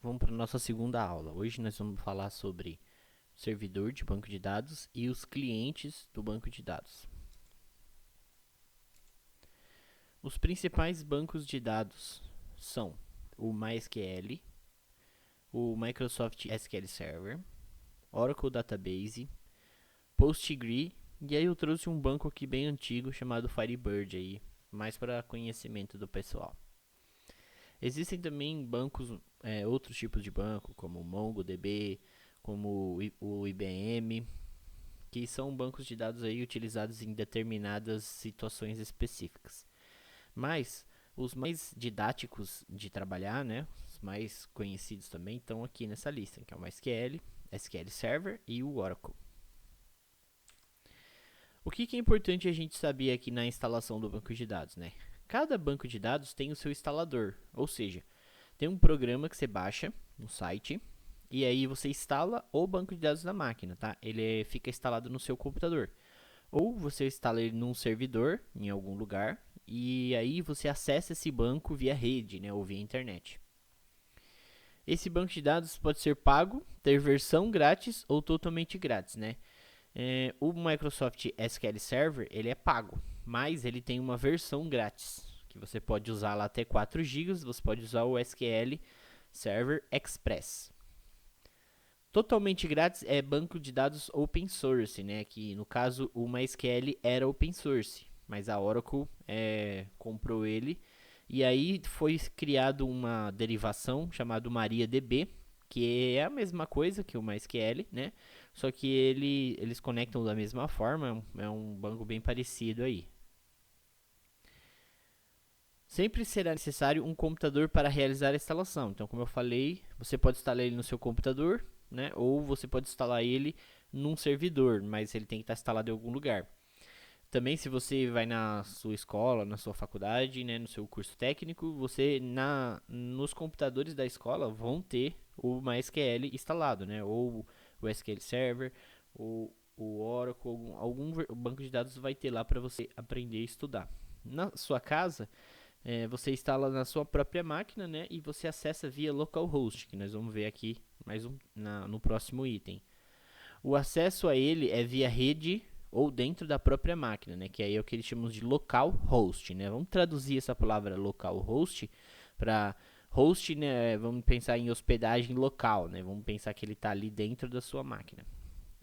vamos para a nossa segunda aula. Hoje nós vamos falar sobre servidor de banco de dados e os clientes do banco de dados. Os principais bancos de dados são o MySQL, o Microsoft SQL Server, Oracle Database, PostgreSQL, e aí eu trouxe um banco aqui bem antigo chamado Firebird aí, mais para conhecimento do pessoal. Existem também bancos, outros tipos de banco, como o MongoDB, como o IBM, que são bancos de dados aí utilizados em determinadas situações específicas. Mas os mais didáticos de trabalhar, né, os mais conhecidos também estão aqui nessa lista, que é o MySQL, SQL Server e o Oracle. O que é importante a gente saber aqui na instalação do banco de dados, né? Cada banco de dados tem o seu instalador, ou seja, tem um programa que você baixa no site e aí você instala o banco de dados na máquina, tá? Ele fica instalado no seu computador. Ou você instala ele num servidor em algum lugar e aí você acessa esse banco via rede, né, ou via internet. Esse banco de dados pode ser pago, ter versão grátis ou totalmente grátis, né? O Microsoft SQL Server ele é pago, mas ele tem uma versão grátis que você pode usar lá até 4 GB. Você pode usar o SQL Server Express. Totalmente grátis é banco de dados open source, né? Que no caso o MySQL era open source, mas a Oracle comprou ele e aí foi criado uma derivação chamada MariaDB, que é a mesma coisa que o MySQL, né? Só que eles conectam da mesma forma, é um banco bem parecido aí. Sempre será necessário um computador para realizar a instalação. Então, como eu falei, você pode instalar ele no seu computador, né? Ou você pode instalar ele num servidor, mas ele tem que estar instalado em algum lugar. Também, se você vai na sua escola, na sua faculdade, né, no seu curso técnico, você nos computadores da escola vão ter o MySQL instalado, né? Ou o SQL Server, ou o Oracle, algum banco de dados vai ter lá para você aprender a estudar. Na sua casa, você instala na sua própria máquina, né? E você acessa via localhost, que nós vamos ver aqui no próximo item. O acesso a ele é via rede ou dentro da própria máquina, né? Que aí é o que eles chamam de localhost, né? Vamos traduzir essa palavra localhost para host, né? Vamos pensar em hospedagem local, né? Vamos pensar que ele está ali dentro da sua máquina.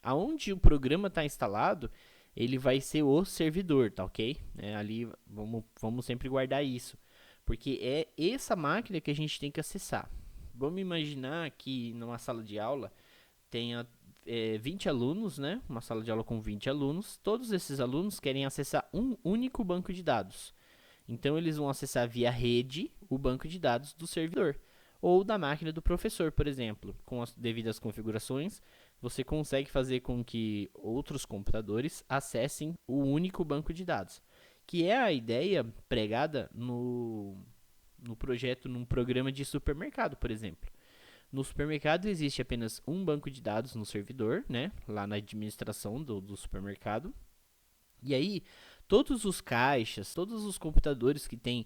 Aonde o programa está instalado, ele vai ser o servidor, tá ok? Ali vamos sempre guardar isso, porque é essa máquina que a gente tem que acessar. Vamos imaginar que numa sala de aula tenha 20 alunos, né? Uma sala de aula com 20 alunos. Todos esses alunos querem acessar um único banco de dados. Então eles vão acessar via rede o banco de dados do servidor ou da máquina do professor, por exemplo. Com as devidas configurações, você consegue fazer com que outros computadores acessem o único banco de dados, que é a ideia pregada no projeto, num programa de supermercado, por exemplo. No supermercado existe apenas um banco de dados no servidor, né, lá na administração do supermercado. E aí, todos os caixas, todos os computadores que têm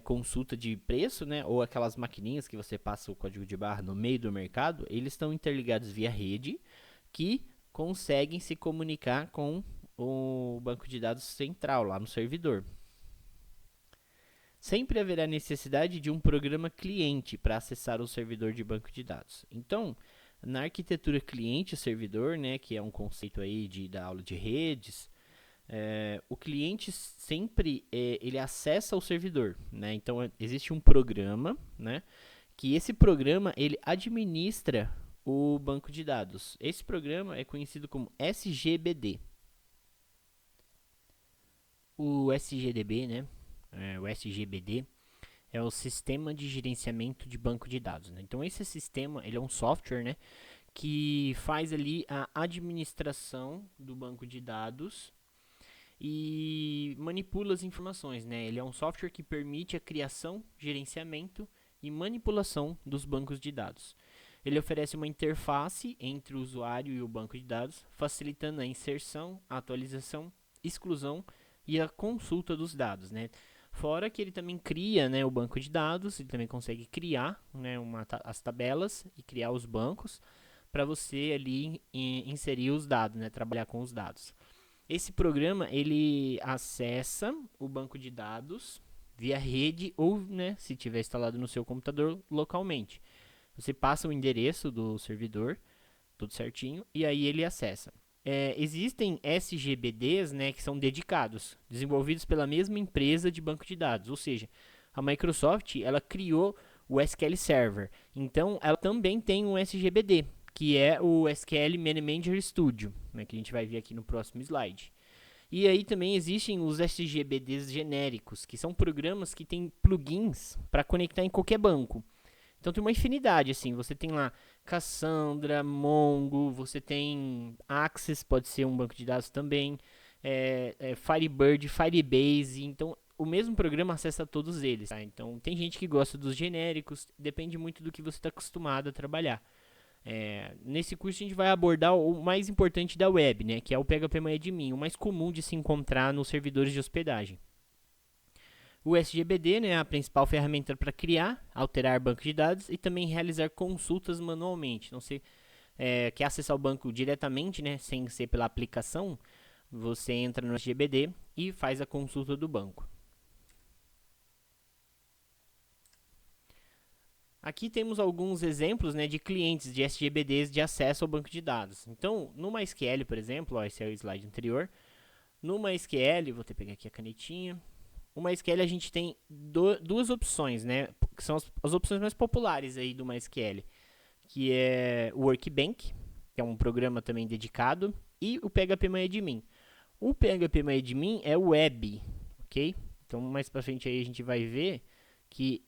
consulta de preço, né, ou aquelas maquininhas que você passa o código de barra no meio do mercado, eles estão interligados via rede, que conseguem se comunicar com o banco de dados central lá no servidor. Sempre haverá necessidade de um programa cliente para acessar o servidor de banco de dados. Então, na arquitetura cliente-servidor, né, que é um conceito aí da aula de redes, o cliente sempre ele acessa o servidor, né? Então existe um programa, né? Que esse programa ele administra o banco de dados. Esse programa é conhecido como SGBD. O SGDB, né? O SGBD é o Sistema de Gerenciamento de Banco de Dados, né? Então esse sistema ele é um software, né? Que faz ali a administração do banco de dados e manipula as informações, né? Ele é um software que permite a criação, gerenciamento e manipulação dos bancos de dados. Ele oferece uma interface entre o usuário e o banco de dados, facilitando a inserção, a atualização, exclusão e a consulta dos dados, né? Fora que ele também cria, né, o banco de dados, ele também consegue criar, né, as tabelas e criar os bancos para você ali inserir os dados, né, trabalhar com os dados. Esse programa ele acessa o banco de dados via rede ou, né, se tiver instalado no seu computador localmente. Você passa o endereço do servidor, tudo certinho, e aí ele acessa. Existem SGBDs, né, que são dedicados, desenvolvidos pela mesma empresa de banco de dados, ou seja, a Microsoft ela criou o SQL Server, então ela também tem um SGBD, que é o SQL Manager Studio, né, que a gente vai ver aqui no próximo slide. E aí também existem os SGBDs genéricos, que são programas que têm plugins para conectar em qualquer banco. Então tem uma infinidade, assim, você tem lá Cassandra, Mongo, você tem Access, pode ser um banco de dados também, Firebird, Firebase, então o mesmo programa acessa todos eles, tá? Então tem gente que gosta dos genéricos, depende muito do que você está acostumado a trabalhar. Nesse curso a gente vai abordar o mais importante da web, né, que é o PHP-MyAdmin, o mais comum de se encontrar nos servidores de hospedagem. O SGBD, né, é a principal ferramenta para criar, alterar banco de dados e também realizar consultas manualmente. Então, você quer acessar o banco diretamente, né, sem ser pela aplicação, você entra no SGBD e faz a consulta do banco. Aqui temos alguns exemplos, né, de clientes de SGBDs de acesso ao banco de dados. Então, no MySQL, por exemplo, esse é o slide anterior. No MySQL, vou ter que pegar aqui a canetinha. No MySQL a gente tem duas opções, né, que são as opções mais populares aí do MySQL, que é o Workbench, que é um programa também dedicado, e o PHP-MyAdmin. O PHP-MyAdmin é web, ok? Então, mais pra frente aí a gente vai ver que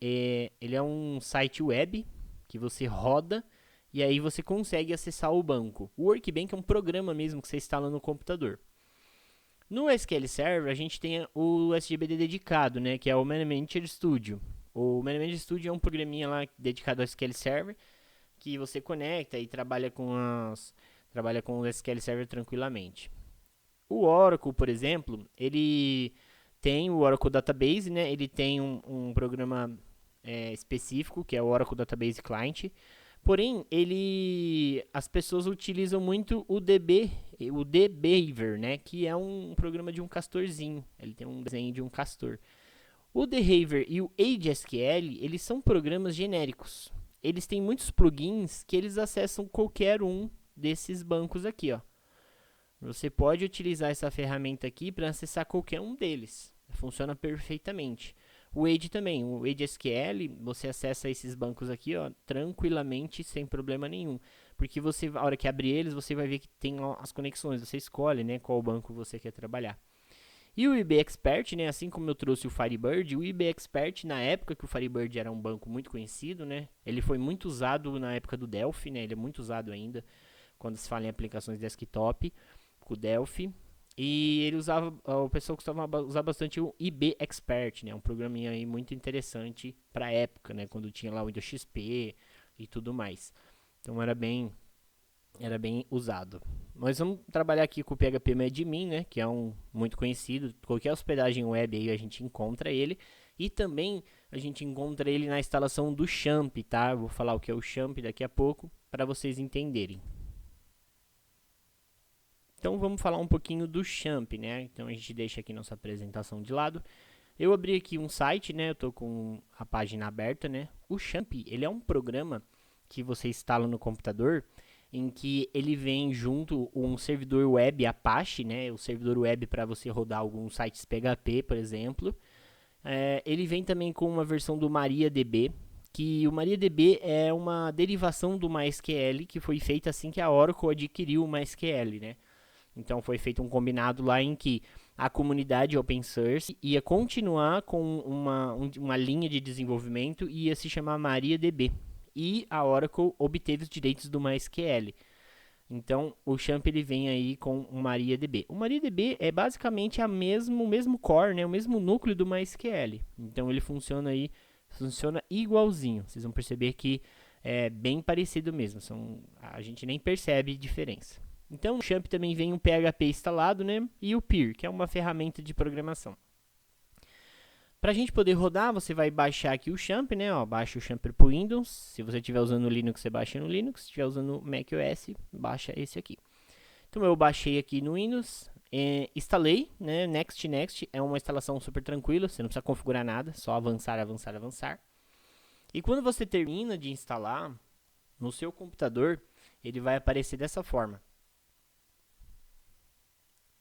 ele é um site web que você roda e aí você consegue acessar o banco. O Workbench é um programa mesmo que você instala no computador. No SQL Server, a gente tem o SGBD dedicado, né, que é o Manager Studio. O Manager Studio é um programinha lá dedicado ao SQL Server que você conecta e trabalha com o SQL Server tranquilamente. O Oracle, por exemplo, ele tem o Oracle Database, né? Ele tem um programa específico, que é o Oracle Database Client. Porém, as pessoas utilizam muito o DBehavior, né? Que é um programa de um castorzinho. Ele tem um desenho de um castor. O Behavior e o AgeSQL, eles são programas genéricos. Eles têm muitos plugins que eles acessam qualquer um desses bancos aqui, ó. Você pode utilizar essa ferramenta aqui para acessar qualquer um deles. Funciona perfeitamente. O Age também, o AgeSQL, você acessa esses bancos aqui, ó, tranquilamente, sem problema nenhum. Porque você, a hora que abrir eles, você vai ver que tem as conexões. Você escolhe, né, qual banco você quer trabalhar. E o IB Expert, né, assim como eu trouxe o Firebird, o IB Expert, na época que o Firebird era um banco muito conhecido, né, ele foi muito usado na época do Delphi, né, ele é muito usado ainda quando se fala em aplicações desktop, com o Delphi. E ele usava, o pessoal costumava usar bastante o IB Expert, né, um programinha aí muito interessante para a época, né, quando tinha lá o Windows XP e tudo mais. Então era bem usado. Nós vamos trabalhar aqui com o PHP-MyAdmin, né, que é um muito conhecido. Qualquer hospedagem web aí a gente encontra ele. E também a gente encontra ele na instalação do Champ, tá? Eu vou falar o que é o Champ daqui a pouco para vocês entenderem. Então vamos falar um pouquinho do Champ, né? Então a gente deixa aqui nossa apresentação de lado. Eu abri aqui um site, né? Eu tô com a página aberta, né? O Champ, ele é um programa que você instala no computador, em que ele vem junto um servidor web Apache, né? O servidor web para você rodar alguns sites PHP, por exemplo. Ele vem também com uma versão do MariaDB, que o MariaDB é uma derivação do MySQL que foi feita assim que a Oracle adquiriu o MySQL, né? Então foi feito um combinado lá em que a comunidade open source ia continuar com uma linha de desenvolvimento e ia se chamar MariaDB. E a Oracle obteve os direitos do MySQL. Então o Champ ele vem aí com o MariaDB. O MariaDB é basicamente o mesmo core, né, o mesmo núcleo do MySQL. Então ele funciona igualzinho. Vocês vão perceber que é bem parecido mesmo. A gente nem percebe diferença. Então, o Champ também vem um PHP instalado, né? E o Pir, que é uma ferramenta de programação. Para a gente poder rodar, você vai baixar aqui o Champ, né? Ó, baixa o Champ para o Windows. Se você estiver usando o Linux, você baixa no Linux. Se estiver usando o macOS, baixa esse aqui. Então eu baixei aqui no Windows, instalei, né? Next, next. É uma instalação super tranquila, você não precisa configurar nada, só avançar, avançar, avançar. E quando você termina de instalar, no seu computador, ele vai aparecer dessa forma.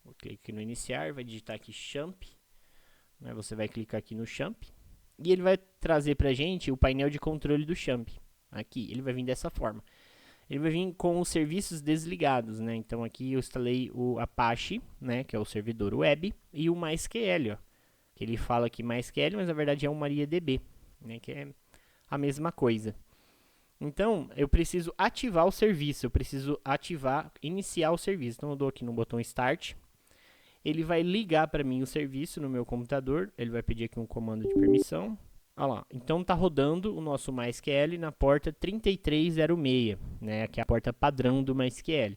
Vou clicar aqui no iniciar, vai digitar aqui Champ. Né, você vai clicar aqui no Champ. E ele vai trazer pra gente o painel de controle do Champ. Aqui, ele vai vir dessa forma. Ele vai vir com os serviços desligados, né? Então aqui eu instalei o Apache, né, que é o servidor web, e o MySQL, ó, que ele fala aqui MySQL, mas na verdade é um MariaDB, né, que é a mesma coisa. Então, eu preciso ativar o serviço, eu preciso iniciar o serviço. Então eu dou aqui no botão Start. Ele vai ligar para mim o serviço no meu computador, ele vai pedir aqui um comando de permissão. Olha lá, então está rodando o nosso MySQL na porta 3306, né, que é a porta padrão do MySQL.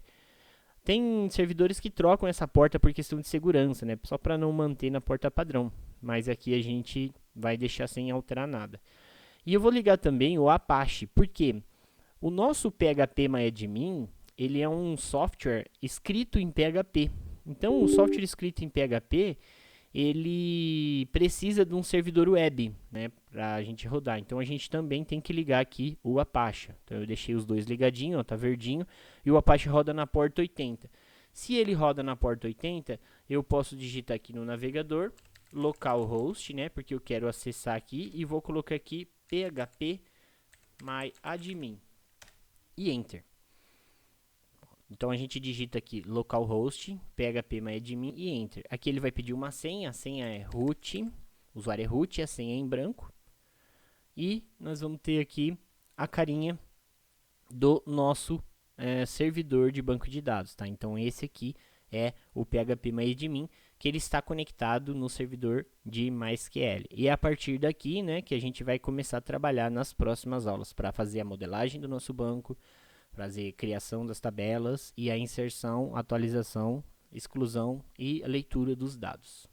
Tem servidores que trocam essa porta por questão de segurança, né, só para não manter na porta padrão, mas aqui a gente vai deixar sem alterar nada. E eu vou ligar também o Apache, porque o nosso PHPMyAdmin, ele é um software escrito em PHP. Então, o software escrito em PHP, ele precisa de um servidor web, né, para a gente rodar. Então, a gente também tem que ligar aqui o Apache. Então, eu deixei os dois ligadinhos, ó, tá verdinho, e o Apache roda na porta 80. Se ele roda na porta 80, eu posso digitar aqui no navegador, localhost, né, porque eu quero acessar aqui, e vou colocar aqui phpMyAdmin e Enter. Então a gente digita aqui localhost, phpMyAdmin e Enter. Aqui ele vai pedir uma senha, a senha é root, o usuário é root, a senha é em branco. E nós vamos ter aqui a carinha do nosso servidor de banco de dados, tá? Então esse aqui é o phpMyAdmin, que ele está conectado no servidor de MySQL. E é a partir daqui, né, que a gente vai começar a trabalhar nas próximas aulas para fazer a modelagem do nosso banco, fazer criação das tabelas e a inserção, atualização, exclusão e a leitura dos dados.